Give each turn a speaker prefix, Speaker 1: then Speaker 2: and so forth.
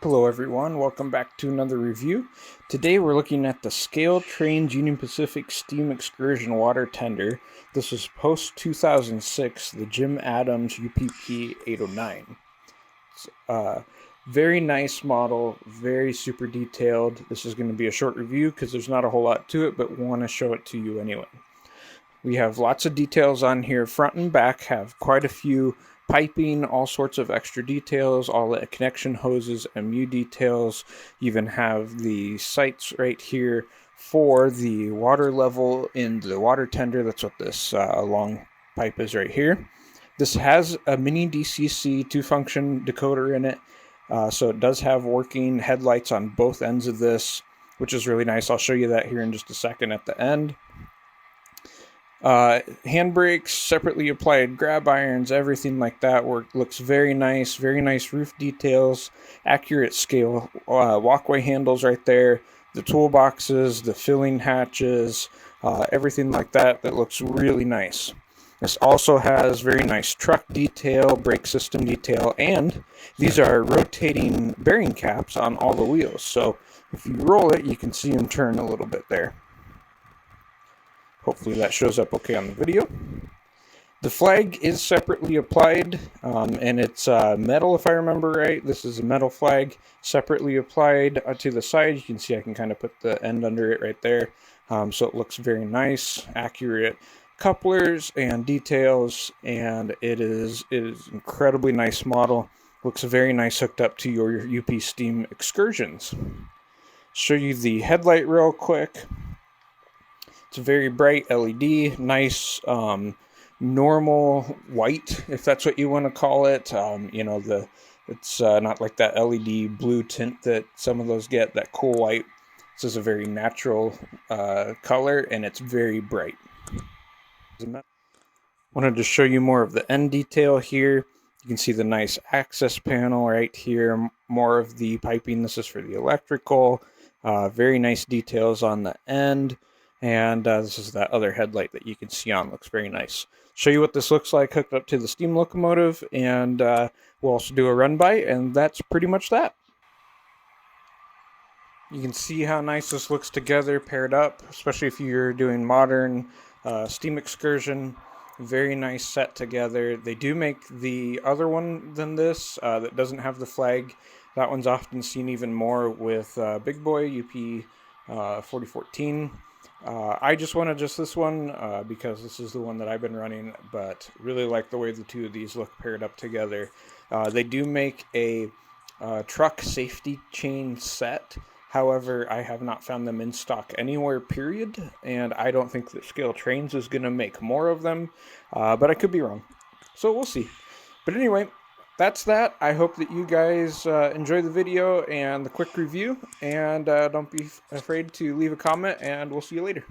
Speaker 1: Hello everyone, welcome back to another review. Today we're looking at the Scaletrains Union Pacific Steam Excursion Water Tender. This is post 2006, the Jim Adams UPP 809. It's very nice model, very super detailed. This is going to be a short review because there's not a whole lot to it, but we want to show it to you anyway. We have lots of details on here. Front and back have quite a few piping, all sorts of extra details, all the connection hoses, MU details. You even have the sights right here for the water level in the water tender. That's what this long pipe is right here. This has a mini DCC 2-function decoder in it, so it does have working headlights on both ends of this, which is really nice. I'll show you that here in just a second at the end. Handbrakes, separately applied grab irons, everything like that looks very nice roof details, accurate scale walkway handles right there, the toolboxes, the filling hatches, everything like that looks really nice. This also has very nice truck detail, brake system detail, and these are rotating bearing caps on all the wheels, so if you roll it you can see them turn a little bit there. Hopefully that shows up okay on the video. The flag is separately applied, and it's metal if I remember right. This is a metal flag separately applied to the side. You can see I can kind of put the end under it right there. So it looks very nice, accurate couplers and details, and it is incredibly nice model. Looks very nice hooked up to your UP Steam excursions. Show you the headlight real quick. It's a very bright LED, nice normal white, if that's what you want to call it. It's not like that LED blue tint that some of those get, that cool white. This is a very natural color, and it's very bright. Wanted to show you more of the end detail here. You can see the nice access panel right here, more of the piping. This is for the electrical. Very nice details on the end. And this is that other headlight that you can see on. Looks very nice. Show you what this looks like hooked up to the steam locomotive, and we'll also do a run by, and that's pretty much that. You can see how nice this looks together, paired up, especially if you're doing modern steam excursion. Very nice set together. They do make the other one than this that doesn't have the flag. That one's often seen even more with Big Boy UP 4014. I just wanted this one because this is the one that I've been running, but really like the way the two of these look paired up together. They do make a truck safety chain set. However, I have not found them in stock anywhere, period, and I don't think that Scaletrains is going to make more of them, but I could be wrong. So we'll see. But anyway, that's that. I hope that you guys enjoy the video and the quick review, and don't be afraid to leave a comment, and we'll see you later.